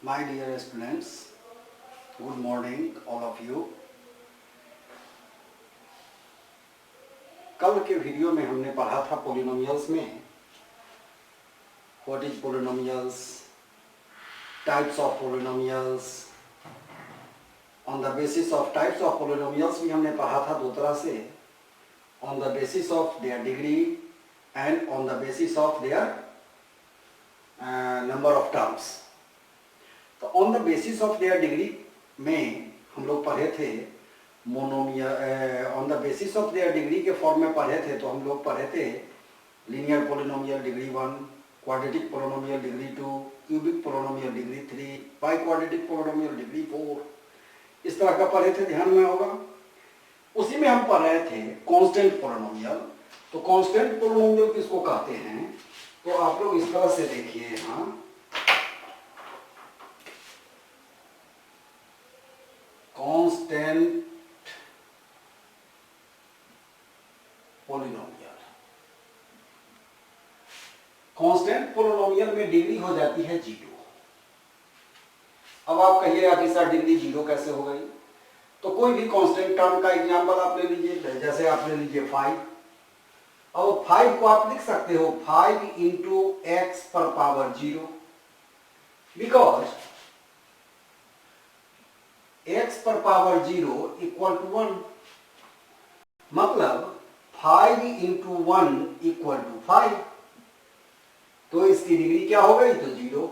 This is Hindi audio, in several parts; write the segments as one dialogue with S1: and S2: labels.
S1: My dear students, good morning all of you. कल के वीडियो में हमने पढ़ा था पोलिनोमियल्स में what is polynomials, types of polynomials. On the basis of types of polynomials भी हमने पढ़ा था दो तरह से, on the basis of their degree and on the basis of their number of terms. तो on the basis of their degree में हम लोग पढ़े थे monomial, on the basis of their degree के फॉर्म में पढ़े थे. तो हम लोग पढ़े थे linear polynomial degree 1, quadratic polynomial degree 2, cubic polynomial degree 3, by quadratic polynomial degree 4. इस तरह का पढ़े थे, ध्यान में होगा. उसी में हम पढ़ रहे थे कांस्टेंट पोलिनोमियल. तो कांस्टेंट पोलिनोमियल किसको कहते हैं? तो आप लोग इस तरह से देखिए, यहाँ कांस्टेंट पोलिनोमियल. कांस्टेंट पोलिनोमियल में डिग्री हो जाती है 0. अब आप कहिएगा कि सर डिग्री 0 कैसे हो गई? तो कोई भी कांस्टेंट टर्म का एग्जांपल आप ले लीजिए, जैसे आप ले लीजिए 5. अब 5 को आप लिख सकते हो 5 इंटू एक्स पर पावर 0, बिकॉज x पर पावर 0 इक्वल टू 1. मतलब 5 इंटू 1 इक्वल टू 5. तो इसकी डिग्री क्या हो गई? तो 0.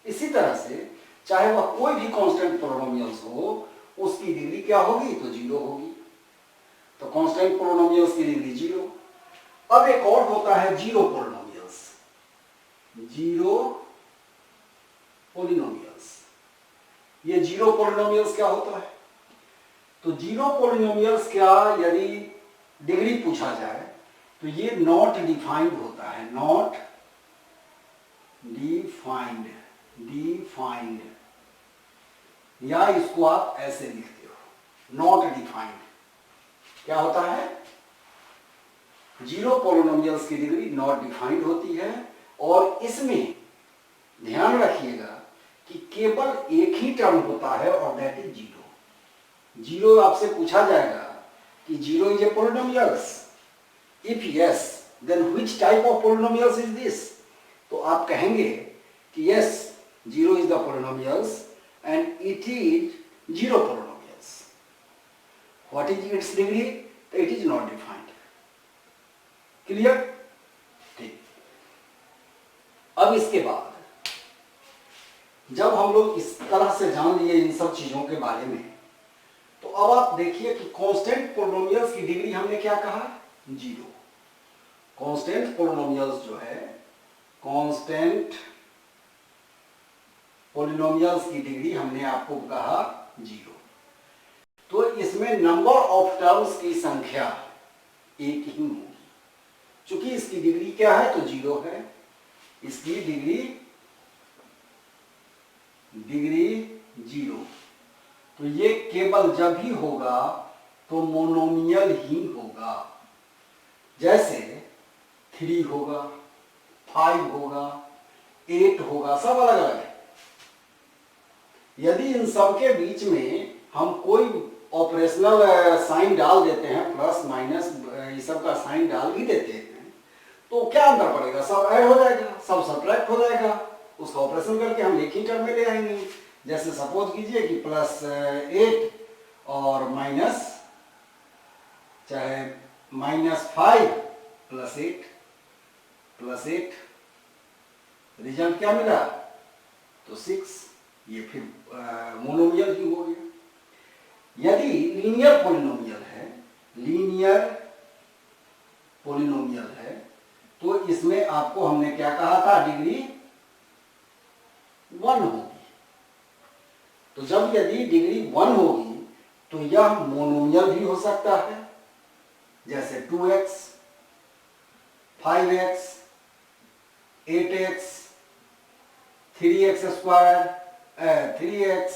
S1: इसी तरह से चाहे वह कोई भी कांस्टेंट पोलिनोमियल्स हो, उसकी डिग्री क्या होगी? तो 0 होगी. तो कांस्टेंट पोलिनोमियल्स की डिग्री 0. अब एक और होता है जीरो पोलिनोमियल्स. जीरो पोलिनोमियल्स, ये जीरो पोलिनोमियल्स क्या होता है? तो जीरो पोलिनोमियल्स क्या, यदि डिग्री पूछा जाए तो ये नॉट डिफाइंड होता है. नॉट डिफाइंड, डिफाइंड, या इसको आप ऐसे लिखते हो नॉट डिफाइंड. क्या होता है? जीरो पोलिनोमियल्स की डिग्री नॉट डिफाइंड होती है. और इसमें ध्यान रखिएगा कि केवल एक ही टर्म होता है और दैट इज 0. 0 आपसे पूछा जाएगा कि 0 is a polynomials. If yes, then which type of polynomials is this? तो आप कहेंगे कि yes, 0 is the polynomials and it is zero polynomials. What is its degree? It is not defined. Clear? ठीक. अब इसके बाद जब हम लोग इस तरह से जान लिए इन सब चीजों के बारे में, तो अब आप देखिए कि कांस्टेंट पोलिनोमियल्स की डिग्री हमने क्या कहा? 0. कांस्टेंट पोलिनोमियल्स जो है, कांस्टेंट पोलिनोमियल्स की डिग्री हमने आपको कहा 0. तो इसमें नंबर ऑफ टर्म्स की संख्या एक ही होगी. चूंकि इसकी डिग्री क्या है? तो 0 है. इसकी डिग्री 0. तो ये केवल जब ही होगा तो मोनोमियल ही होगा. जैसे 3 होगा, 5 होगा, 8 होगा, सब अलग अलग है. यदि इन सब के बीच में हम कोई ऑपरेशनल साइन डाल देते हैं, प्लस माइनस ये सब का साइन डाल भी देते हैं, तो क्या अंतर पड़ेगा? सब ऐड हो जाएगा, सब सब्ट्रैक्ट हो जाएगा. उसका ऑपरेशन करके हम एक ही टर्म में ले आएंगे. जैसे सपोज कीजिए कि प्लस 8 और माइनस, चाहे -5 प्लस 8 प्लस 8, रिजल्ट क्या मिला? तो 6. ये फिर मोनोमियल ही हो गया. यदि लीनियर पोलिनोमियल है, लीनियर पोलिनोमियल है, तो इसमें आपको हमने क्या कहा था? डिग्री 1 होगी. तो जब यदि डिग्री 1 होगी तो यह मोनोमियल भी हो सकता है. जैसे 2x, 5x, 8x, 3x square, 3x,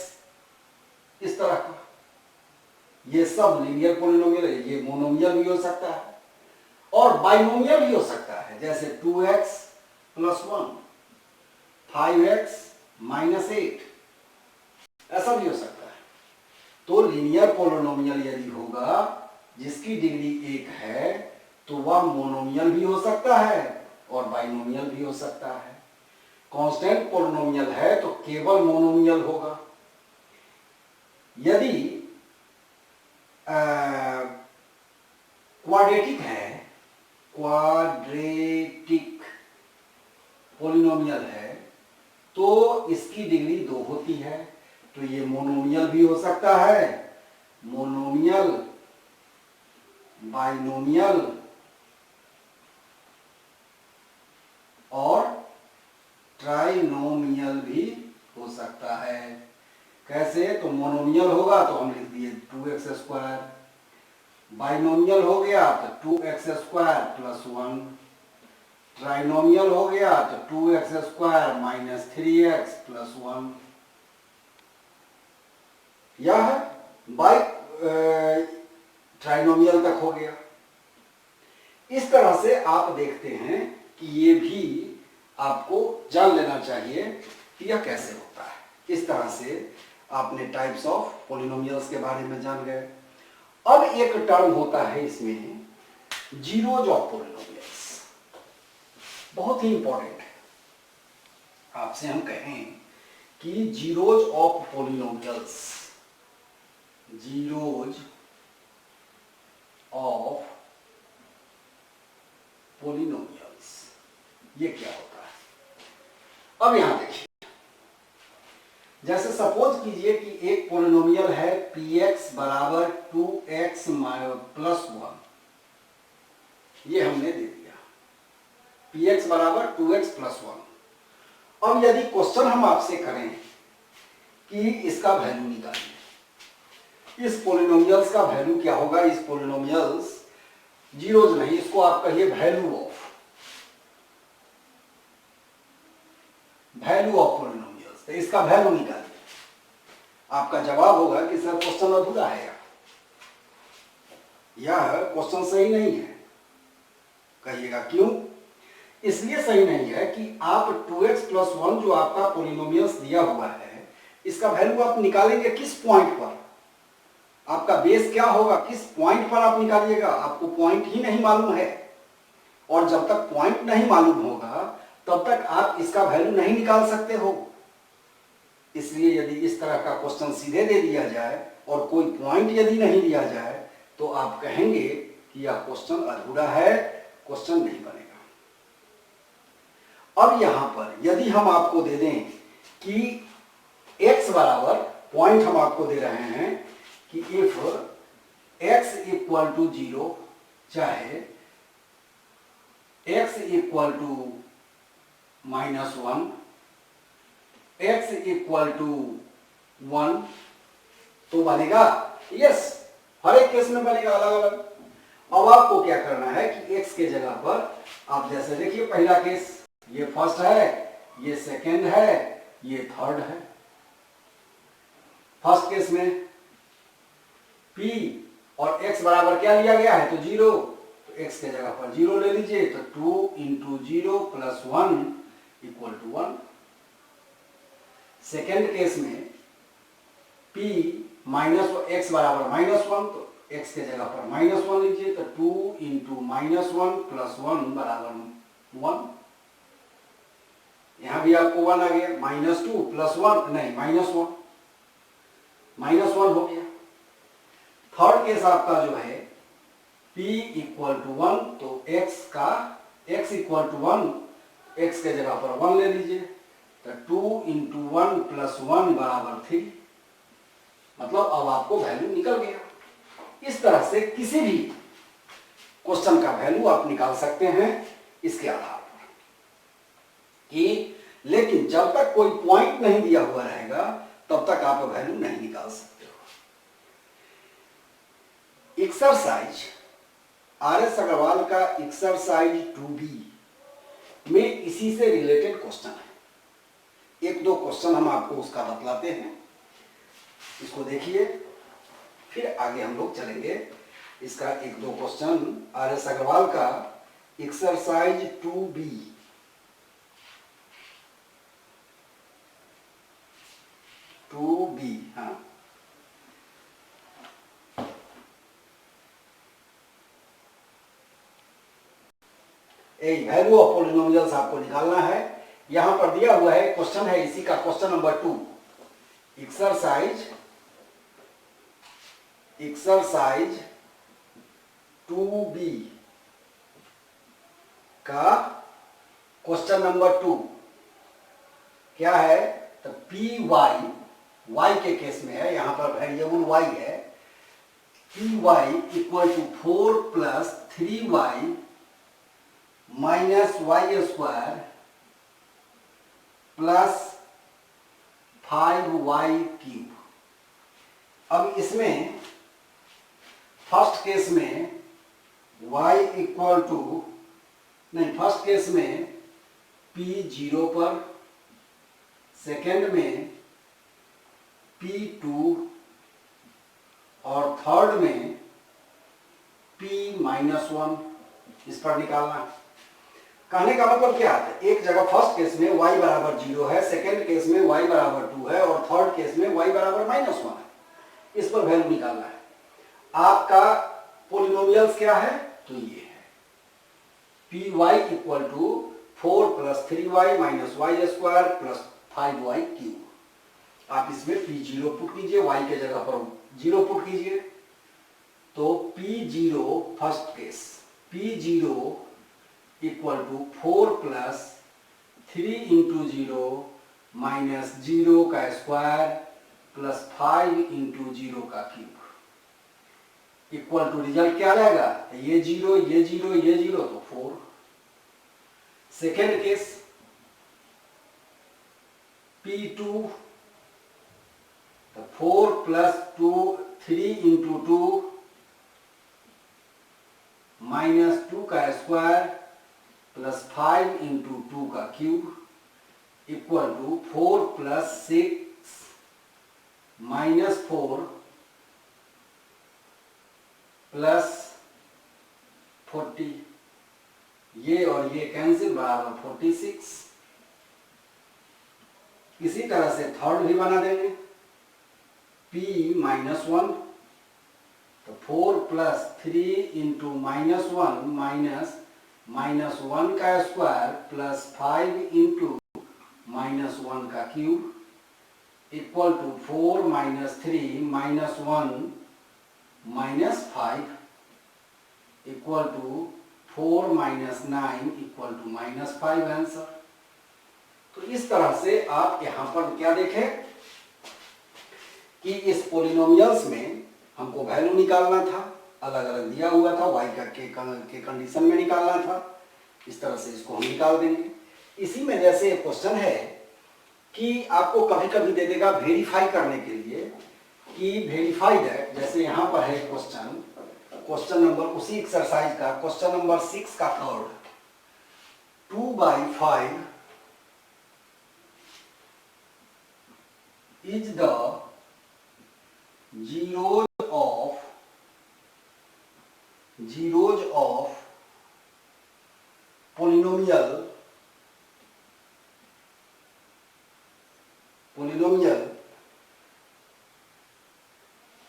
S1: इस तरह का. ये सब लीनियर पोलिनोमियल है. ये मोनोमियल भी हो सकता है और बाइनोमियल भी हो सकता है. जैसे 2x + 1, 5x - 8, ऐसा भी हो सकता है। तो लीनियर पोलिनोमियल यदि होगा जिसकी डिग्री 1 है तो वह मोनोमियल भी हो सकता है और बाइनोमियल भी हो सकता है। कांस्टेंट पोलिनोमियल है तो केवल मोनोमियल होगा। यदि क्वाड्रेटिक है, क्वाड्रेटिक पोलिनोमियल है तो इसकी डिग्री 2 होती है, तो ये मोनोमियल भी हो सकता है, मोनोमियल, बाइनोमियल और ट्राइनोमियल भी हो सकता है। कैसे? तो मोनोमियल होगा तो हम लिख दिए 2x², बाइनोमियल हो गया तो 2x² + 1, ट्राइनोमियल हो गया तो 2x² - 3x + 1। यह बाई ट्राइनोमियल तक हो गया। इस तरह से आप देखते हैं कि ये भी आपको जान लेना चाहिए कि यह कैसे होता है। इस तरह से आपने टाइप्स ऑफ पॉलिनोमियल्स के बारे में जान गए। अब एक टर्म होता है इसमें जीरोज ऑफ पॉलिनोमियल्स, बहुत ही इंपॉर्टेंट है। आपसे हम कहें कि zeros of polynomials, zeros of polynomials, ये क्या होता है? अब यहां देखिए, जैसे सपोज कीजिए कि एक पॉलिनोमियल है px = 2x + 1, ये हमने दे दिया px = 2x + 1। अब यदि क्वेश्चन हम आपसे करें कि इसका वैल्यू निकालिए, इस पॉलिनोमियल्स का वैल्यू क्या होगा? इस पॉलिनोमियल्स जीरोज नहीं, इसको आप कहिए वैल्यू ऑफ पॉलिनोमियल्स, तो इसका वैल्यू निकालिए। आपका जवाब होगा कि सर क्वेश्चन अधूरा है, यह क्वेश्चन सही नहीं है। कहिएगा क्यों? इसलिए सही नहीं है कि आप 2x + 1 जो आपका पॉलिनोमियल्स दिया हुआ है, इसका वैल्यू आप निकालेंगे किस पॉइंट पर? आपका बेस क्या होगा? किस पॉइंट पर आप निकालिएगा? आपको पॉइंट ही नहीं मालूम है, और जब तक पॉइंट नहीं मालूम होगा तब तक आप इसका वैल्यू नहीं निकाल सकते हो। इसलिए यदि इस तरह का क्वेश्चन सीधे दे दिया जाए और कोई पॉइंट यदि नहीं दिया जाए तो आप कहेंगे कि यह क्वेश्चन अधूरा है, क्वेश्चन नहीं बनेगा। अब यहां पर यदि हम आपको दे दें कि x बराबर, पॉइंट हम आपको दे रहे हैं कि इफ x = 0, चाहे x = -1, x = 1, तो बनेगा? यस, हर एक केस में बनेगा अलग अलग। अब आपको क्या करना है कि x के जगह पर आप जैसे देखिए, पहला केस ये फर्स्ट है, ये सेकेंड है, ये थर्ड है। फर्स्ट केस में p और x बराबर क्या लिया गया है? तो 0, तो x के जगह पर 0 ले लीजिए, तो 2 × 0 + 1 = 1। सेकेंड केस में p -x बराबर -1, तो x के जगह पर -1 लीजिए, तो 2 × -1 + 1 = 1। यहां भी आपको 1 आ गया, -2 + 1 नहीं, -1 हो गया। थर्ड केस आपका जो है p = 1, तो x = 1, x के जगह पर 1 ले लीजिए, तो 2 × 1 + 1 = 3। मतलब अब आपको वैल्यू निकल गया। इस तरह से किसी भी क्वेश्चन का वैल्यू आप निकाल सकते हैं इसके आधार पर कि, लेकिन जब तक कोई पॉइंट नहीं दिया हुआ रहेगा तब तक आप वैल्यू नहीं निकाल सकते हो। एक्सरसाइज RS अग्रवाल का एक्सरसाइज 2B में इसी से रिलेटेड क्वेश्चन है। एक दो क्वेश्चन हम आपको उसका बतलाते हैं, इसको देखिए, फिर आगे हम लोग चलेंगे। इसका एक दो क्वेश्चन RS अग्रवाल का exercise 2B, value of polynomials आपको निकालना है। यहां पर दिया हुआ है, क्वेश्चन है इसी का, क्वेश्चन नंबर 2, एक्सरसाइज 2B का क्वेश्चन नंबर 2 क्या है, तो पी वाई के केस में है, यहां पर वेरिएबल वाई है, p y equal to 4 plus 3y minus y square plus 5y cube. अब इसमें फर्स्ट केस में y इक्वल टू, नहीं, फर्स्ट केस में p 0 पर, सेकेंड में p 2 और थर्ड में p माइनस 1, इस पर निकालना है। कहने का मतलब क्या है, एक जगह फर्स्ट केस में y बराबर 0 है, सेकेंड केस में y बराबर 2 है और थर्ड केस में y बराबर माइनस 1 है, इस पर वैल्यू निकालना है। आपका पॉलिनोमियल्स क्या है, तो ये है p y equal to 4 plus 3y minus y square plus 5y cube. आप इसमें p0 पुट कीजिए, y के जगह पर 0 पुट कीजिए, तो p0 first case p0 equal to 4 plus 3 into 0 minus 0 का स्क्वायर प्लस 5 इंटू 0 का क्यूब इक्वल टू, रिजल्ट क्या रहेगा, ये 0 ये 0 ये 0 तो 4। सेकेंड केस P2 तो 4 प्लस 3 इंटू 2 माइनस 2 का स्क्वायर प्लस 5 इंटू 2 का cube equal to 4 plus 6 minus 4 plus 40, ये और ये कैंसिल, बराबर 46। इसी तरह से थर्ड भी बना देंगे, p माइनस 1 तो 4 प्लस 3 इंटू माइनस 1 माइनस 1 का स्क्वायर प्लस 5 इंटू माइनस 1 का cube equal to 4 minus 3 minus 1 minus 5 equal to 4 minus 9 equal to minus 5 answer. तो इस तरह से आप यहां पर क्या देखें कि इस पॉलिनोमियल्स में हमको वैल्यू निकालना था, अलग अलग दिया हुआ था, y के कंडीशन में निकालना था, इस तरह से इसको हम निकाल देंगे। इसी में जैसे एक क्वेश्चन है कि आपको कभी कभी दे देगा वेरीफाई करने के लिए कि वेरीफाइड है, जैसे यहां पर है क्वेश्चन नंबर, उसी एक्सरसाइज का क्वेश्चन नंबर 6 का third, 2/5 is the zeros of polynomial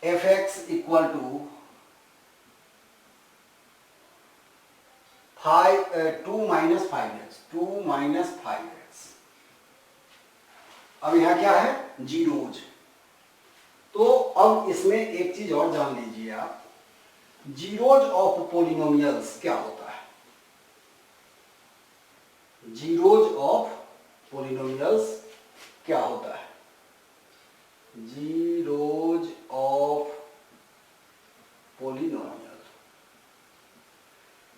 S1: fx equal to 2 minus 5x। अब यहां क्या है, जीरोज। तो अब इसमें एक चीज और जान लीजिए आप, जीरोज ऑफ पॉलिनोमियल्स क्या होता है। जीरोज ऑफ पॉलिनोमियल्स क्या होता है, जीरोज ऑफ पॉलिनोमियल,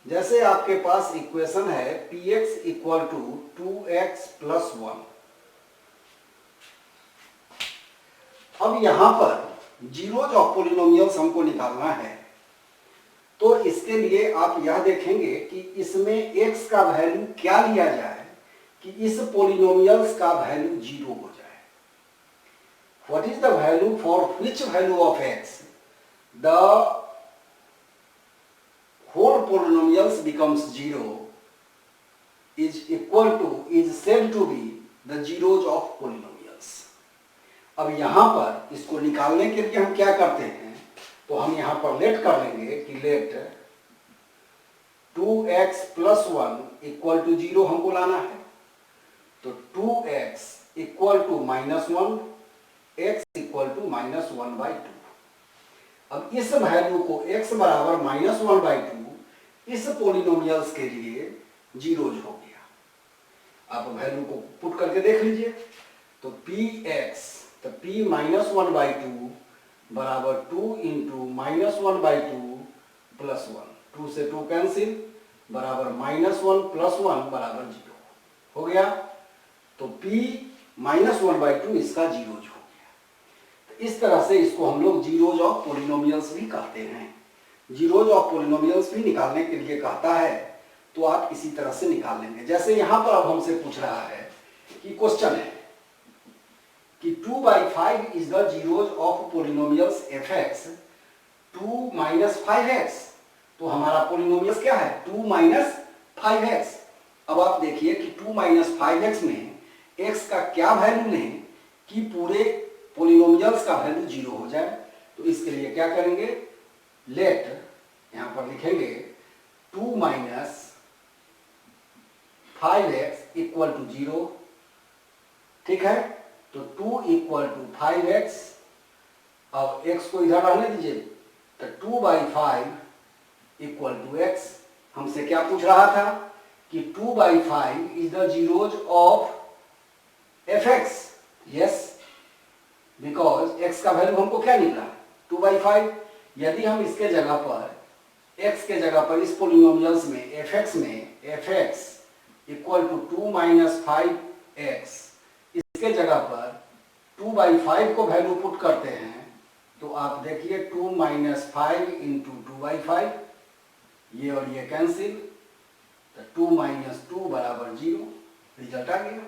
S1: जैसे आपके पास इक्वेशन है px equal to 2x plus 1। अब यहां पर जीरोज ऑफ पॉलिनोमियल्स हमको निकालना है, तो इसके लिए आप यह देखेंगे कि इसमें x का वैल्यू क्या लिया जाए कि इस पॉलिनोमियल्स का वैल्यू 0 हो जाए। What is the value for which value of x the whole polynomials becomes 0 is said to be the zeros of polynomials। अब यहां पर इसको निकालने के लिए हम क्या करते हैं, तो हम यहां पर लेट कर लेंगे कि late 2x plus 1 equal to 0 हमको लाना है। तो 2x equal to -1, x equal to -1/2। अब इस वैल्यू को x बराबर -1/2 इस पोलिनोमियल्स के लिए जीरोज हो गया। आप वैल्यू को पुट करके देख लीजिए। तो px, तो p -1/2 बराबर 2 इंटू -1/2 प्लस 1, 2 से 2 कैंसिल, बराबर -1 प्लस 1 बराबर 0 हो गया। तो p -1/2 इसका जीरोज हो गया। तो इस तरह से इसको हम लोग जीरोज ऑफ पोलिनोमियल्स भी कहते हैं। जीरोज ऑफ पोलिनोमियल्स भी निकालने के लिए कहता है तो आप इसी तरह से निकाल लेंगे। जैसे यहां पर अब हमसे पूछ रहा है कि क्वेश्चन है कि 2/5 is the zeros of polynomials fx 2 - 5x। तो हमारा पोलिनोमियल्स क्या है? 2 - 5x। अब आप देखिए कि 2 - 5x में x का क्या वैल्यू लें कि पूरे पोलिनोमियल्स का वैल्यू 0 हो जाए। तो इसके लिए क्या करेंगे? लेट, यहां पर लिखेंगे 2 - 5x इक्वल टू 0। ठीक है, तो 2 इक्वल टू 5x। अब x को इधर रहने दीजिए। तो 2/5 इक्वल टू x। हमसे क्या पूछ रहा था कि 2/5 is the zeros of fx। Yes, because x का वैल्यू हमको क्या निकला? 2/5। यदि हम इसके जगह पर x के जगह पर इस पोलिनोमियल्स में fx इक्वल टू 2 - 5x, इसके जगह पर 2/5 को वैल्यू पुट करते हैं तो आप देखिए 2 - 5 इंटू 2/5, ये और ये कैंसिल, तो 2 - 2 बराबर 0, रिजल्ट आ गया।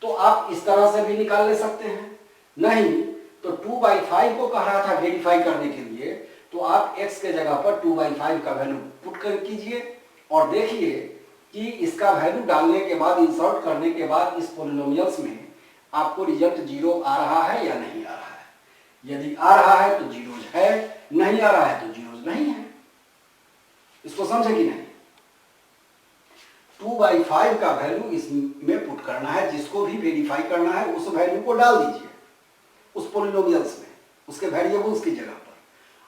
S1: तो आप इस तरह से भी निकाल ले सकते हैं। नहीं तो 2/5 को कह रहा था वेरीफाई करने के लिए, तो आप x के जगह पर 2/5 का वैल्यू पुट कर कीजिए और देखिए कि इसका वैल्यू डालने के बाद, इंसर्ट करने के बाद इस पोलिनोमियल्स में आपको रिजल्ट 0 आ रहा है या नहीं आ रहा है। यदि आ रहा है तो जीरोज है, नहीं आ रहा है तो जीरोज नहीं है। इसको समझे कि नहीं? 2/5 का वैल्यू इसमें पुट करना है, जिसको भी वेरीफाई करना है उस वैल्यू को डाल दीजिए उस पोलिनोमियल्स में, उसके वेरिएबल्स की जगह पर,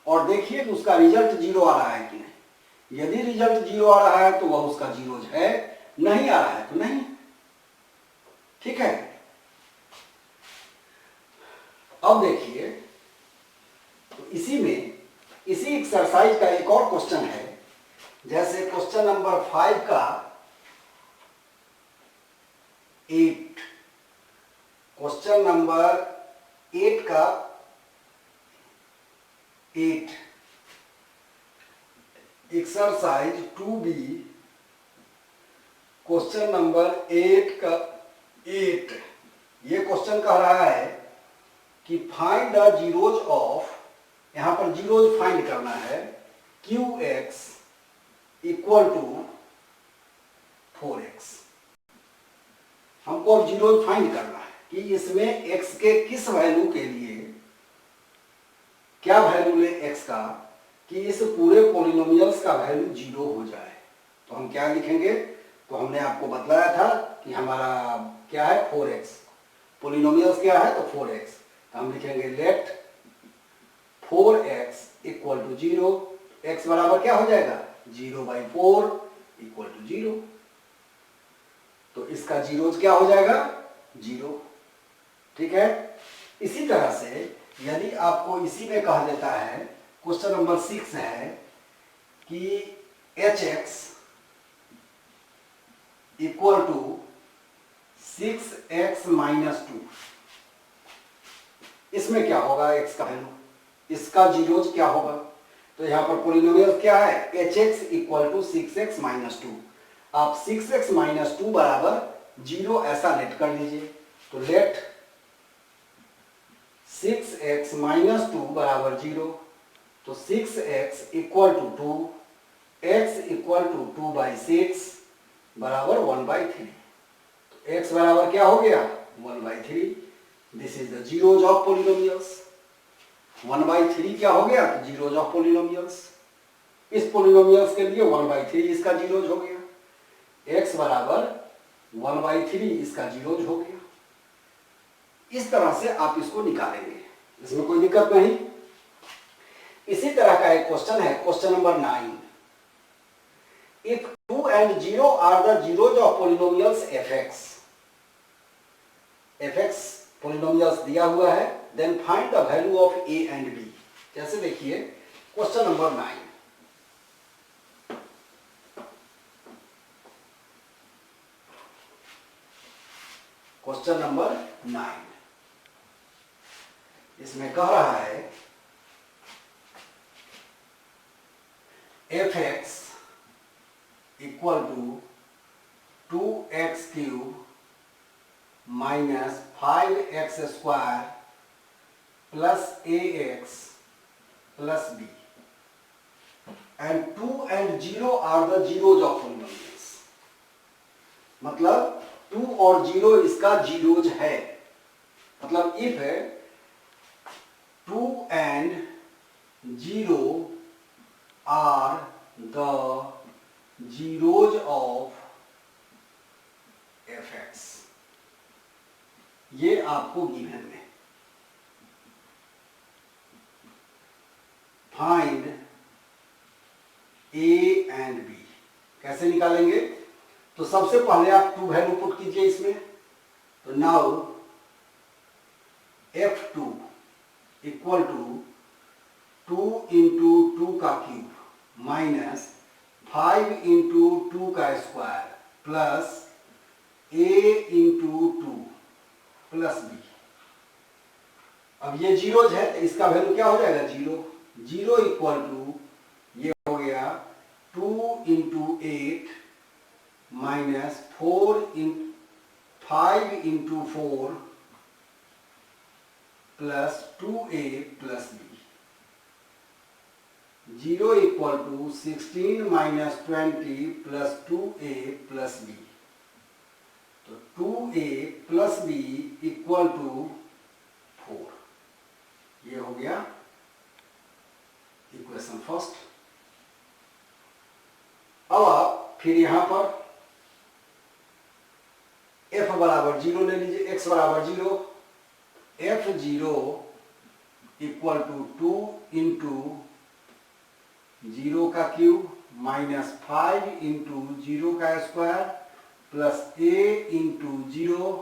S1: और देखिए कि उसका रिजल्ट 0 आ रहा है कि नहीं। यदि रिजल्ट 0 आ रहा है तो वह उसका जीरोज है, नहीं आ रहा है तो नहीं। ठीक है, अब देखिए तो इसी एक्सरसाइज का एक और क्वेश्चन है। जैसे क्वेश्चन नंबर 5 का 8, क्वेश्चन नंबर 8 का 8, एक्सरसाइज 2B, क्वेश्चन नंबर 8 का 8। ये क्वेश्चन कह रहा है कि फाइंड द जीरोज ऑफ, यहां पर जीरोज फाइंड करना है, qx इक्वल टू 4x। हमको अब जीरोज फाइंड करना है कि इसमें x के किस वैल्यू के लिए क्या वैल्यू ले x का कि इस पूरे पोलिनोमियल्स का वैल्यू 0 हो जाए। तो हम क्या लिखेंगे? तो हमने आपको बतलाया था कि हमारा क्या है? 4x। पोलिनोमियल्स क्या है? तो 4x। तो हम लिखेंगे late 4x equal to 0। x बराबर क्या हो जाएगा? 0/4 इक्वल टू 0। तो इसका जीरोज क्या हो जाएगा? 0। ठीक है, इसी तरह से यदि आपको इसी में कहा देता है, क्वेश्चन नंबर 6 है कि hx इक्वल टू 6x - 2, इसमें क्या होगा? x का वैल्यू, इसका जीरोज क्या होगा? तो यहां पर पोलिनोमियल क्या है? hx equal to 6x - 2। आप 6x - 2 बराबर 0 ऐसा लेट कर लीजिए। तो लेट 6x - 2 बराबर 0। तो 6x equal to 2, x equal to 2/6 बराबर 1/3। तो x बराबर क्या हो गया? 1/3। This is the zeros of polynomials. 1/3 क्या हो गया? Zeros of polynomials. इस पोलिनोमियल्स के लिए 1/3 इसका जीरोज हो गया, x बराबर 1/3 इसका जीरोज हो गया। इस तरह से आप इसको निकालेंगे, इसमें कोई दिक्कत नहीं। इसी तरह का एक क्वेश्चन है, question number 9। If 2 and 0 are the zeros of polynomials fx, fx polynomials दिया हुआ है, then find the value of a and b। जैसे देखिए क्वेश्चन नंबर 9, क्वेश्चन नंबर 9, इसमें कह रहा है fx equal to 2x³ minus 5x² plus ax plus b and 2 and 0 are the zeros of polynomials. मतलब 2 और 0 इसका जीरोज है। मतलब if 2 and 0 are the zeros of fx, ये आपको गिवन में। फाइंड a एंड b कैसे निकालेंगे? तो सबसे पहले आप 2 वैल्यू पुट कीजिए इसमें। तो now f2 equal to 2 into 2 का क्यूब माइनस 5 इंटू 2 का square plus a into 2 plus b। अब ये जीरोज है तो इसका वैल्यू क्या हो जाएगा? 0। 0 इक्वल टू ये हो गया 2 into 8 minus 5 into 4 plus 2a plus b। 0 equal to 16 minus 20 plus 2a plus b। तो 2a plus b equal to 4। ये हो गया इक्वेशन फर्स्ट। अब आप फिर यहां पर f बराबर 0 ले लीजिए, x बराबर 0। f0 इक्वल टू 2 इंटू 0 का क्यूब माइनस 5 इंटू 0 का square plus a into 0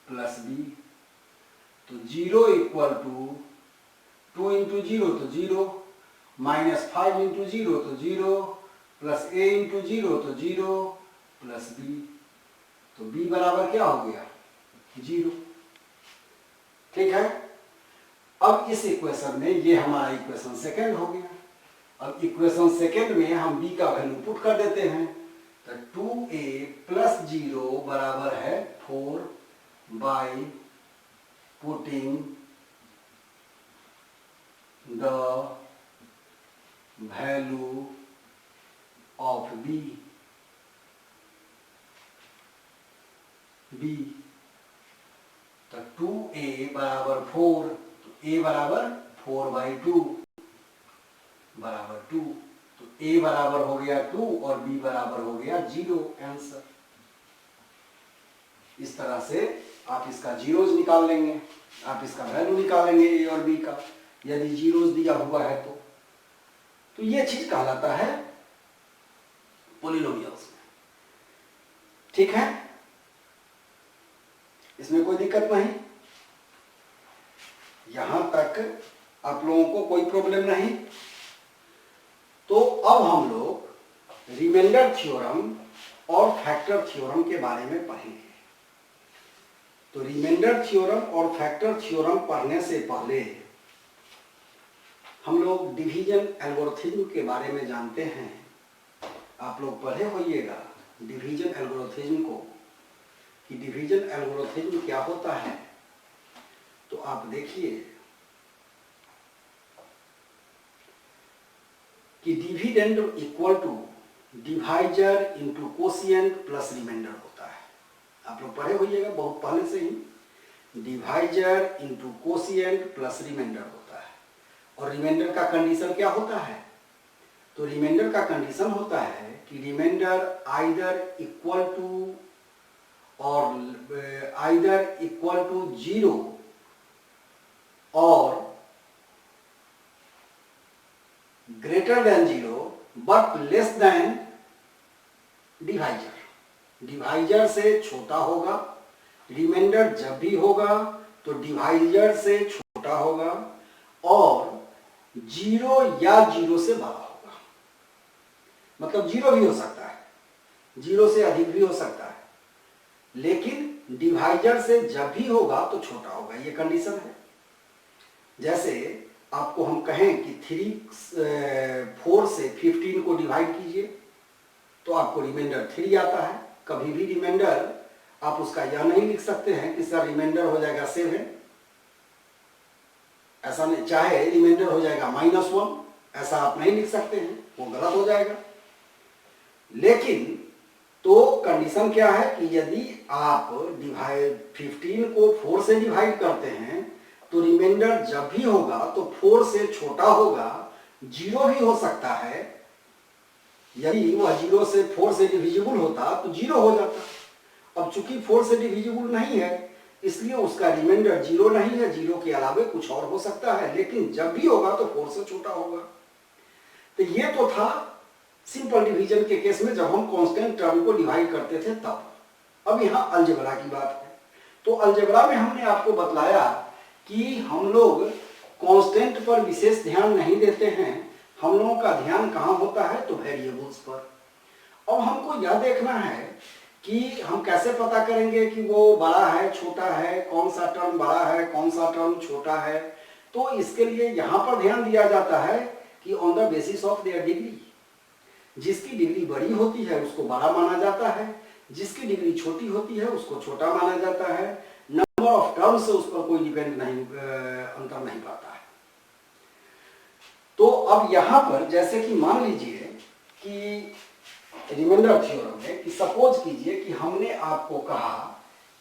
S1: plus b। तो 0 इक्वल टू 2 इंटू 0 तो 0 माइनस 5 इंटू 0 तो 0 प्लस a इंटू 0 तो 0 प्लस b। तो b बराबर क्या हो गया? 0। ठीक है। अब इस इक्वेशन में ये हमारा इक्वेशन सेकंड हो गया। अब इक्वेशन सेकंड में हम b का वैल्यू पुट कर देते हैं। तो 2a प्लस 0 बराबर है 4 by putting the value of b। तो 2a बराबर 4, तो a बराबर 4/2 बराबर 2। तो a बराबर हो गया 2 और b बराबर हो गया 0। आंसर। इस तरह से आप इसका जीरोज निकाल लेंगे, आप इसका वैल्यू निकालेंगे a और b का, यदि जीरोज दिया हुआ है तो ये चीज कहलाता है पोलिनोमियल्स में। ठीक है, इसमें कोई दिक्कत नहीं। यहां तक आप लोगों को कोई प्रॉब्लम नहीं। तो अब हम लोग रिमाइंडर थ्योरम और फैक्टर थ्योरम के बारे में पढ़ेंगे। तो रिमाइंडर थ्योरम और फैक्टर थ्योरम पढ़ने से पहले हम लोग डिवीजन एल्गोरिथ्म के बारे में जानते हैं। आप लोग पढ़े होइएगा डिवीजन एल्गोरिथ्म को, कि डिवीजन एल्गोरिथ्म क्या होता है। तो आप देखिए कि dividend equal to divisor into quotient plus remainder होता है। आप लोग पढ़े होइएगा बहुत पहले से ही, divisor into quotient plus remainder होता है। और रिमाइंडर का कंडीशन क्या होता है? तो रिमाइंडर का कंडीशन होता है कि रिमाइंडर आइदर इक्वल टू और आइदर इक्वल टू 0 और greater than 0 but less than divisor. Divisor से छोटा होगा। रिमाइंडर जब भी होगा तो डिवाइजर से छोटा होगा और 0 या 0 से बड़ा होगा। मतलब 0 भी हो सकता है, 0 से अधिक भी हो सकता है, लेकिन डिवाइजर से जब भी होगा तो छोटा होगा। ये कंडीशन है। जैसे आपको हम कहें कि 4 से 15 को डिवाइड कीजिए तो आपको रिमाइंडर 3 आता है। कभी भी रिमाइंडर आप उसका यह नहीं लिख सकते हैं कि सर रिमाइंडर हो जाएगा 7, ऐसा नहीं। चाहे रिमाइंडर हो जाएगा -1, ऐसा आप नहीं लिख सकते हैं, वो गलत हो जाएगा। लेकिन तो कंडीशन क्या है कि यदि आप 15 को 4 से डिवाइड करते हैं तो रिमाइंडर जब भी होगा तो 4 से छोटा होगा, 0 भी हो सकता है। यदि वह 0 से 4 से डिविजिबल होता तो 0 हो जाता। अब चूंकि 4 से डिविजिबल नहीं है इसलिए उसका रिमाइंडर 0 नहीं है, 0 के अलावे कुछ और हो सकता है, लेकिन जब भी होगा तो 4 से छोटा होगा। तो ये तो था सिंपल डिवीजन के केस में जब हम कांस्टेंट टर्म को डिवाइड करते थे तब। अब यहाँ अलजेब्रा की बात है। तो अलजेब्रा में हमने आपको बतलाया कि हम लोग कांस्टेंट पर विशेष ध्यान नहीं देते हैं। हम लोगों का ध्यान कहाँ होता है? तो वेरिएबल्स पर। अब हमको यह देखना है कि हम कैसे पता करेंगे कि वो बड़ा है छोटा है, कौन सा टर्म बड़ा है कौन सा टर्म छोटा है। तो इसके लिए यहाँ पर ध्यान दिया जाता है कि on the basis of their degree. जिसकी डिग्री बड़ी होती है उसको बड़ा माना जाता है, जिसकी डिग्री छोटी होती है उसको छोटा माना जाता है। नंबर ऑफ टर्म से उस पर कोई डिपेंड नहीं, अंतर नहीं पाता है। तो अब यहां पर जैसे कि मान लीजिए कि रिमाइंडर थ्योरम है कि सपोज कीजिए कि हमने आपको कहा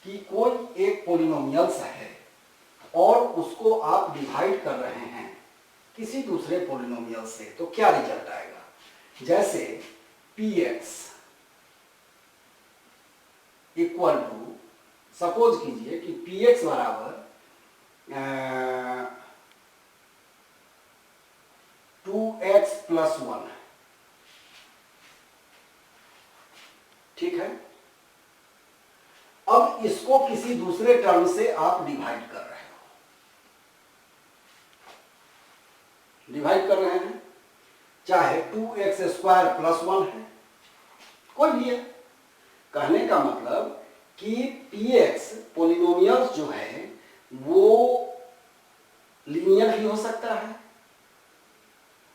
S1: कि कोई एक पॉलिनोमियल्स है और उसको आप डिवाइड कर रहे हैं किसी दूसरे पॉलिनोमियल से, तो क्या रिजल्ट आएगा? जैसे px इक्वल टू, सपोज कीजिए कि px बराबर 2x + 1, ठीक है। अब इसको किसी दूसरे टर्म से आप डिवाइड कर रहे हो, डिवाइड कर रहे हैं, चाहे 2x² + 1 है, कोई भी है। कहने का मतलब कि px पॉलिनोमियल्स जो है वो लीनियर भी हो सकता है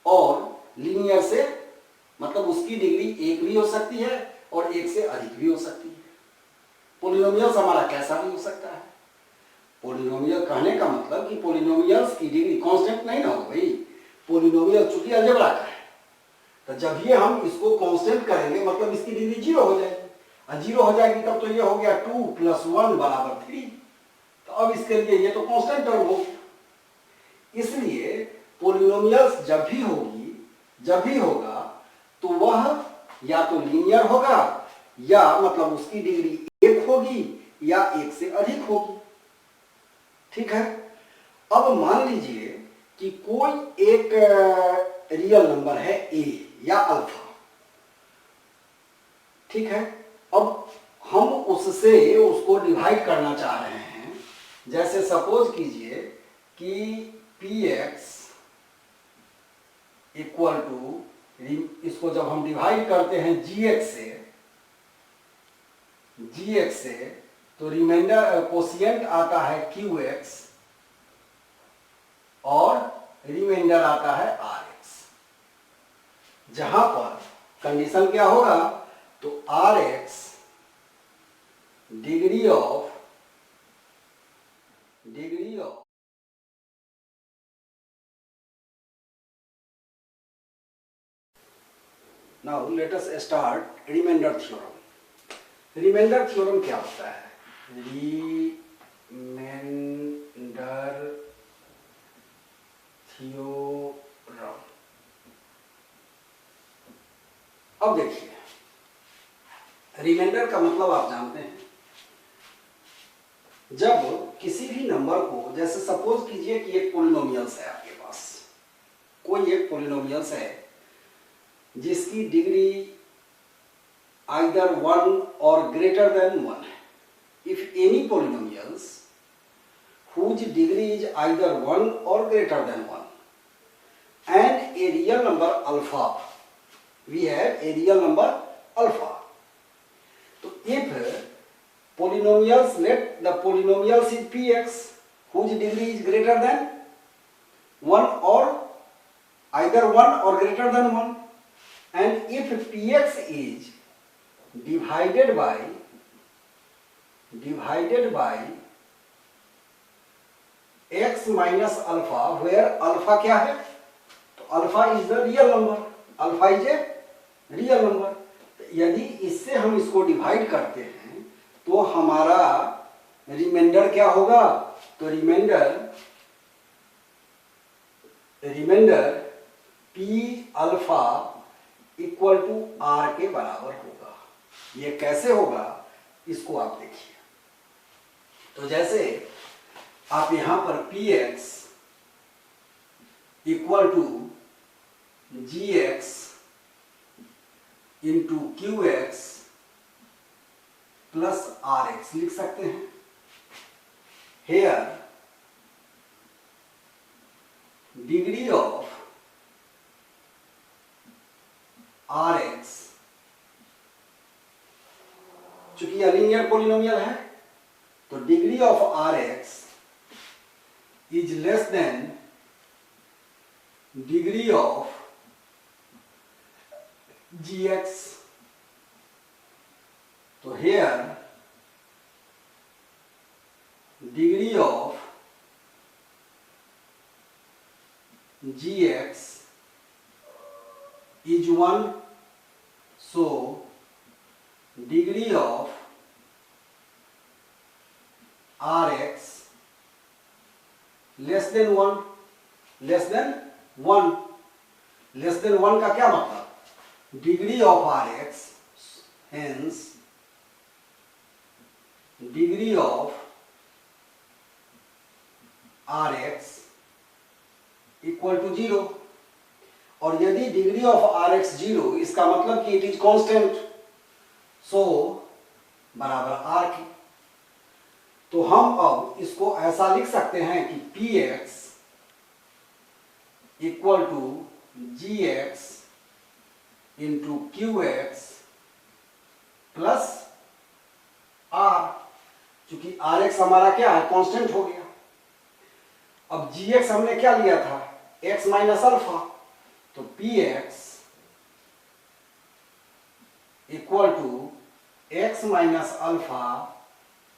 S1: और लीनियर से मतलब उसकी डिग्री 1 भी हो सकती है और 1 से अधिक भी हो सकती है। पॉलिनोमियल्स हमारा कैसा भी हो सकता है। पॉलिनोमियल कहने का मतलब कि पॉलिनोमियल्स की डिग्री कांस्टेंट नहीं ना हो भाई। पॉलिनोमियल चूंकि अलजेब्रा का है तो जब ये हम इसको कांस्टेंट करेंगे मतलब इसकी डिग्री 0 हो जाएगी, और 0 हो जाएगी तब तो ये हो गया 2 + 1 = 3। तो अब इसके लिए ये तो कांस्टेंट टर्म हो गया। इसलिए पॉलिनोमियल्स जब भी होगा तो वह या तो लीनियर होगा या मतलब उसकी डिग्री 1 होगी या 1 से अधिक होगी, ठीक है। अब मान लीजिए कि कोई एक रियल नंबर है a या अल्फा, ठीक है। अब हम उसको डिवाइड करना चाह रहे हैं। जैसे सपोज कीजिए कि px इक्वल टू, इसको जब हम डिवाइड करते हैं gx से तो रिमाइंडर कोशिएंट आता है qx और रिमाइंडर आता है rx। जहां पर कंडीशन क्या होगा तो rx degree of now let us start remainder theorem. Remainder theorem क्या होता है? रिमाइंडर थ्योरम अब देखिए, रिमाइंडर का मतलब आप जानते हैं, जब किसी भी नंबर को, जैसे सपोज कीजिए कि एक पोलिनोमियल्स है आपके पास, कोई एक पोलिनोमियल्स है जिसकी डिग्री आइदर 1 और ग्रेटर देन 1 है। If any polynomials whose degree is either 1 or greater than 1 and a real number alpha, we have a real number alpha. So if polynomials, let the polynomials is px whose degree is greater than 1 or either 1 or greater than 1, and if px is divided by x minus alpha, where alpha क्या है, तो alpha is the real number, alpha is a real number. यदि इससे हम इसको डिवाइड करते हैं तो हमारा रिमाइंडर क्या होगा, तो remainder p alpha equal to r के बराबर होगा। ये कैसे होगा इसको आप देखिए। तो जैसे आप यहां पर px equal to gx into qx plus rx लिख सकते हैं। हेयर डिग्री ऑफ rx, चूंकि यह लीनियर पोलिनोमियल है तो degree of rx is less than degree of gx. So here degree of gx is 1, so degree of rx less than 1, less than 1, less than 1 का क्या मतलब, degree of rx, hence degree of rx equal to 0। और यदि डिग्री ऑफ rx 0, इसका मतलब कि इट इज कांस्टेंट, सो बराबर r के। तो हम अब इसको ऐसा लिख सकते हैं कि px equal to gx into qx plus r, चूंकि rx हमारा क्या है, कांस्टेंट हो गया। अब gx हमने क्या लिया था, x माइनस अल्फा, तो px equal to x minus alpha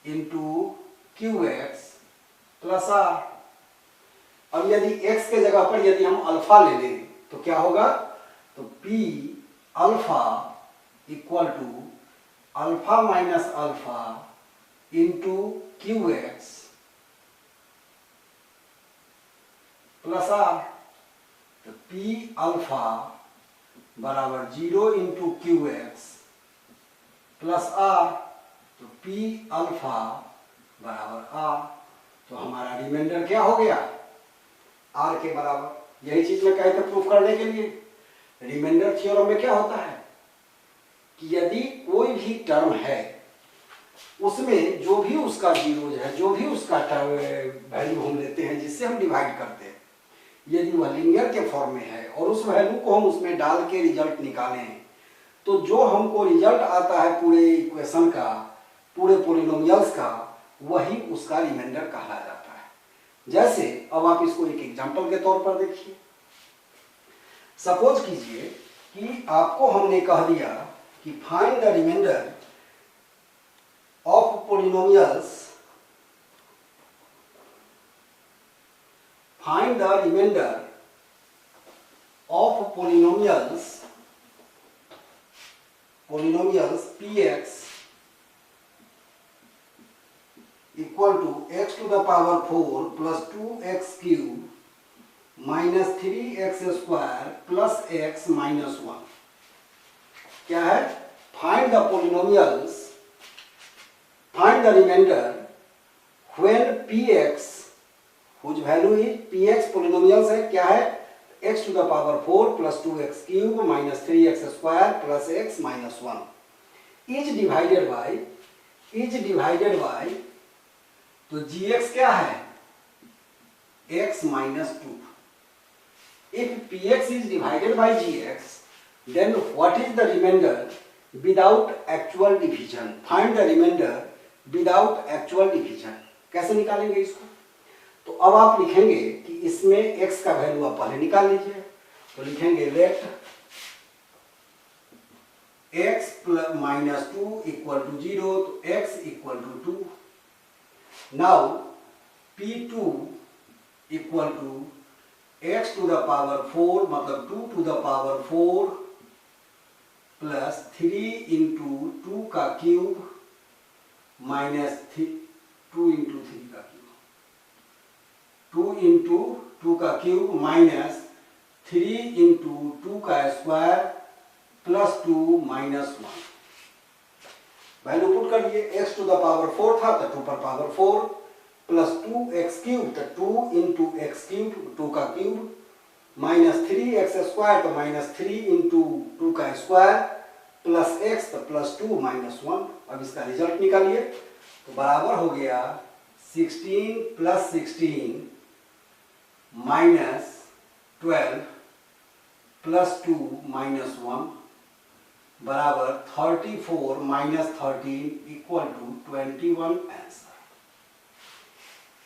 S1: into qx plus r। अब यदि x के जगह पर यदि हम अल्फा ले लें तो क्या होगा, तो p alpha equal to alpha minus alpha into qx plus r। तो p अल्फा बराबर 0 इंटू qx प्लस r, तो p अल्फा बराबर r। तो हमारा रिमाइंडर क्या हो गया, r के बराबर। यही चीज मैं कहता प्रूफ करने के लिए, रिमाइंडर थ्योरम में क्या होता है कि यदि कोई भी टर्म है उसमें जो भी उसका जीरोज है, जो भी उसका वैल्यू हम लेते हैं जिससे हम डिवाइड करते हैं, यदि वह लीनियर के फॉर्म में है और उस वैल्यू को हम उसमें डाल के रिजल्ट निकालें, तो जो हमको रिजल्ट आता है पूरे इक्वेशन का, पूरे पोलिनोमियल्स का, वही उसका रिमाइंडर कहा जाता है। जैसे अब आप इसको एक एग्जांपल के तौर पर देखिए। सपोज कीजिए कि आपको हमने कह दिया कि find the remainder of polynomials, find the remainder of polynomials px equal to x to the power 4 plus 2x cube minus 3x square plus x minus 1। क्या है, find the polynomials, find the remainder when px whose value is px polynomials है, क्या है, x to the power 4 plus 2x cube minus 3x square plus x minus 1 is divided by तो gx क्या है, x minus 2. If px is divided by gx, then what is the remainder without actual division? Find the remainder without actual division. कैसे निकालेंगे इसको? तो अब आप लिखेंगे कि इसमें x का वैल्यू आप पहले निकाल लीजिए, तो लिखेंगे late x minus 2 equal to 0, तो x equal to 2. Now p2 equal to x to the power 4 मतलब 2 to the power 4 plus 3 into 2 का क्यूब माइनस 2 into 3 का क्यूब, 2 into 2 का क्यूब माइनस 3 into 2 का square plus 2 minus 1. Value put कर लिए, x टू द पावर 4 था तो 2 पर पावर 4 प्लस 2x क्यूब तो 2 into x क्यूब 2 का क्यूब माइनस 3x स्क्वायर तो माइनस 3 into 2 का स्क्वायर प्लस x तो प्लस 2 माइनस 1. अब इसका रिजल्ट निकालिए तो बराबर हो गया 16 प्लस 16 माइनस 12 प्लस 2 माइनस 1 बराबर 34 माइनस 13 इक्वल टू 21 आंसर.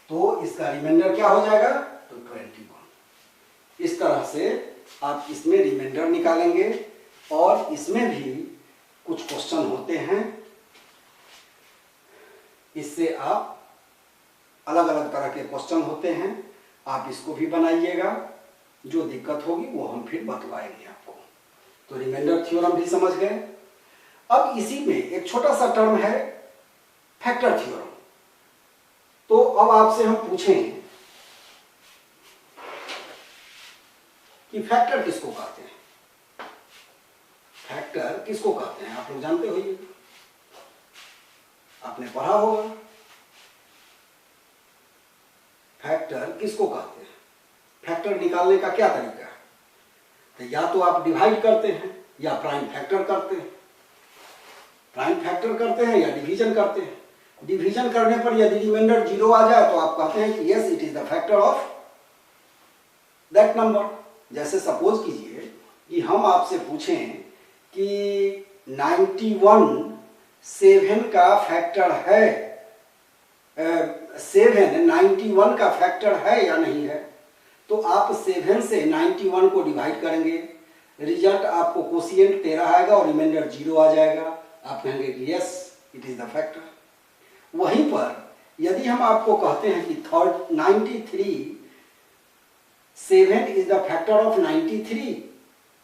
S1: तो इसका रिमाइंडर क्या हो जाएगा, तो 21. इस तरह से आप इसमें रिमाइंडर निकालेंगे और इसमें भी कुछ क्वेश्चन होते हैं, इससे आप अलग अलग तरह के क्वेश्चन होते हैं, आप इसको भी बनाइएगा. जो दिक्कत होगी वो हम फिर बतलाएंगे आपको. तो रिमाइंडर थ्योरम भी समझ गए. अब इसी में एक छोटा सा टर्म है फैक्टर थ्योरम. तो अब आपसे हम पूछें कि फैक्टर किसको कहते हैं, फैक्टर किसको कहते हैं, आप लोग जानते होंगे, आपने पढ़ा होगा. फैक्टर किसको कहते हैं, फैक्टर निकालने का क्या तरीका है, तो या तो आप डिवाइड करते हैं या प्राइम फैक्टर करते हैं. प्राइम फैक्टर करते हैं या डिवीजन करते हैं. डिवीजन करने पर यदि रिमाइंडर 0 आ जाए तो आप कहते हैं कि yes it is the factor of that number. जैसे सपोज कीजिए कि हम आपसे पूछें कि 91 7 का फैक्टर है, 7 91 का फैक्टर है या नहीं है, तो आप 7 से 91 को डिवाइड करेंगे, रिजल्ट आपको कोशिएंट 13 आएगा और रिमाइंडर 0 आ जाएगा. आप कहेंगे कि yes it is the factor. वहीं पर यदि हम आपको कहते हैं कि 93 7 इज द फैक्टर ऑफ 93,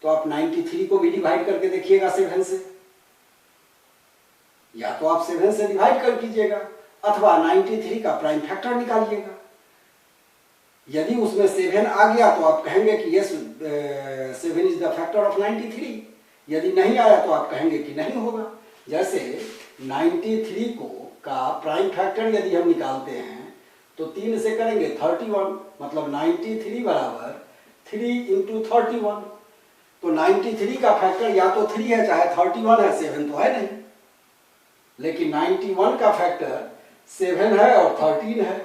S1: तो आप 93 को भी डिवाइड करके देखिएगा 7 से, या तो आप 7 से डिवाइड कर कीजिएगा अथवा 93 का प्राइम फैक्टर निकालिएगा. यदि उसमें 7 आ गया तो आप कहेंगे कि yes 7 is the factor of 93. यदि नहीं आया तो आप कहेंगे कि नहीं होगा. जैसे 93 को का प्राइम फैक्टर यदि हम निकालते हैं तो 3 से करेंगे 31, मतलब 93 बराबर 3 into 31. तो 93 का फैक्टर या तो 3 है चाहे 31 है, 7 तो है नहीं. लेकिन 91 का फैक्टर 7 है और 13 है.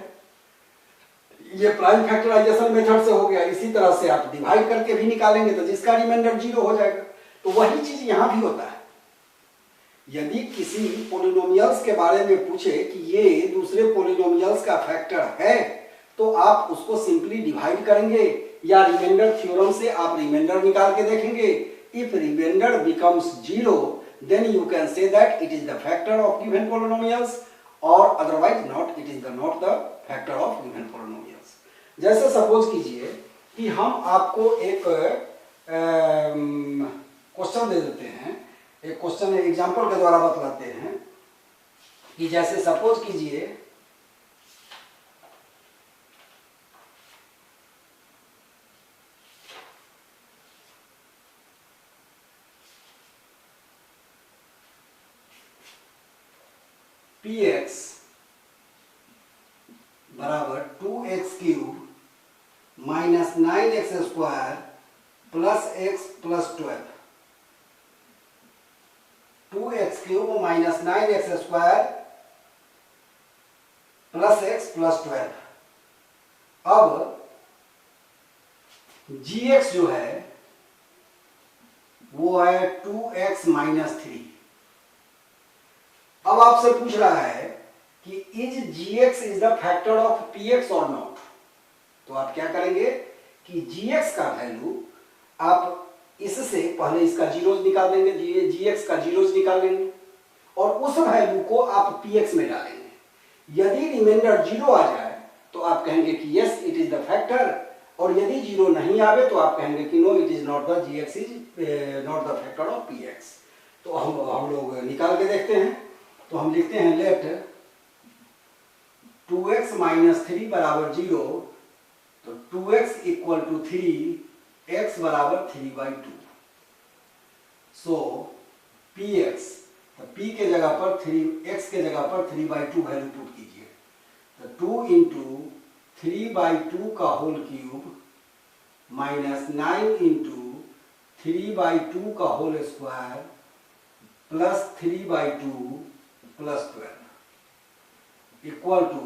S1: ये प्राइम फैक्टराइजेशन मेथड से हो गया. इसी तरह से आप डिवाइड करके भी निकालेंगे तो जिसका रिमाइंडर 0 हो जाएगा. तो वही चीज यहां भी होता है. यदि किसी पोलिनोमियल्स के बारे में पूछे कि ये दूसरे पोलिनोमियल्स का फैक्टर है तो आप उसको सिंपली डिवाइड करेंगे या रिमाइंडर थ्योरम से आप रिमाइंडर निकाल के देखेंगे. If remainder becomes 0 then you can say that it is the factor of given polynomials or otherwise not, it is not the factor of given polynomials. जैसे सपोज कीजिए कि हम आपको एक क्वेश्चन दे देते हैं, एक क्वेश्चन एग्जांपल के द्वारा बतलाते हैं कि जैसे सपोज कीजिए px बराबर 2x³ minus 9x² plus x plus 12, 2x³ minus 9x² plus x plus 12। अब gx जो है वो है 2x माइनस 3। अब आपसे पूछ रहा है कि is gx is the factor of px और नॉट। तो आप क्या करेंगे कि gx का वैल्यू आप इससे पहले इसका जीरोज निकाल देंगे, gx का जीरोज निकाल लेंगे और उस वैल्यू को आप px में डालेंगे। यदि रिमाइंडर जीरो आ जाए तो आप कहेंगे कि yes it is the factor, और यदि जीरो नहीं आवे तो आप कहेंगे कि no it is not the gx is not the factor of px। तो हम लोग निकाल के देखते हैं। तो हम लिखते हैं लेट 2x माइनस 3 बराबर 0, तो 2x इक्वल टू 3, x बराबर 3/2। सो px, तो p के जगह पर 3, x के जगह पर 3/2 वैल्यू पुट कीजिए। तो 2 इंटू 3/2 का होल क्यूब माइनस 9 इंटू 3/2 का whole square plus 3/2 plus 12 equal to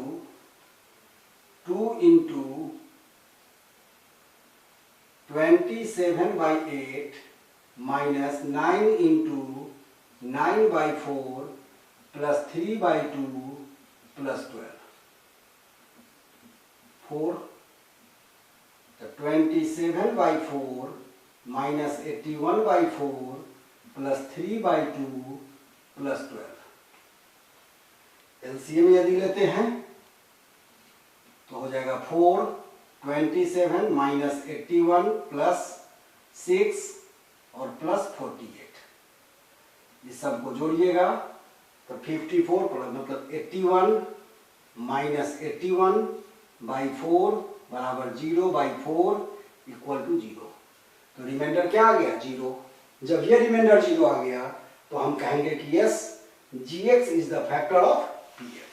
S1: 2 into 27/8 minus 9 into 9/4 plus 3/2 plus 12, 4, तो 27/4 माइनस 81/4 प्लस 3/2 प्लस 12। एलसीएम यदि लेते हैं तो हो जाएगा 4, 27 माइनस 81 प्लस 6 और प्लस 48। इस सब को जोड़िएगा तो 54 मतलब 81 माइनस 81/4 बराबर 0/4 इक्वल टू 0। तो रिमाइंडर क्या आ गया? 0। जब ये रिमाइंडर 0 आ गया तो हम कहेंगे कि yes gx is the factor of px।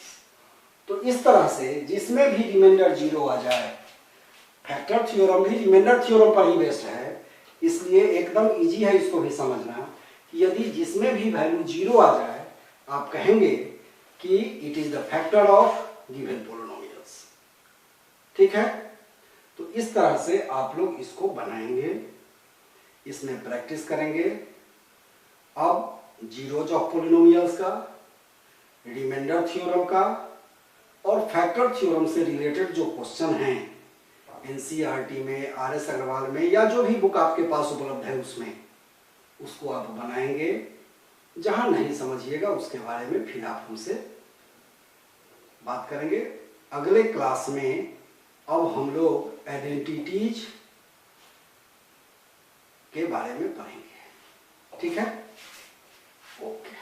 S1: तो इस तरह से जिसमें भी रिमाइंडर 0 आ जाए, फैक्टर थ्योरम भी रिमाइंडर थ्योरम पर ही बेस्ड है, इसलिए एकदम इजी है इसको भी समझना कि यदि जिसमें भी वैल्यू 0 आ जाए आप कहेंगे कि it is the factor of given polynomials. ठीक है, तो इस तरह से आप लोग इसको बनाएंगे, इसमें प्रैक्टिस करेंगे। अब जीरोज ऑफ पोलिनोमियल्स का, रिमाइंडर थ्योरम का और फैक्टर थ्योरम से रिलेटेड जो क्वेश्चन हैं एनसीईआरटी में, आरएस अग्रवाल में या जो भी बुक आपके पास उपलब्ध है उसमें, उसको आप बनाएंगे। जहां नहीं समझिएगा उसके बारे में फिर आप हमसे बात करेंगे अगले क्लास में। अब हम लोग आइडेंटिटीज के बारे में पढ़ेंगे। ठीक है, ओके।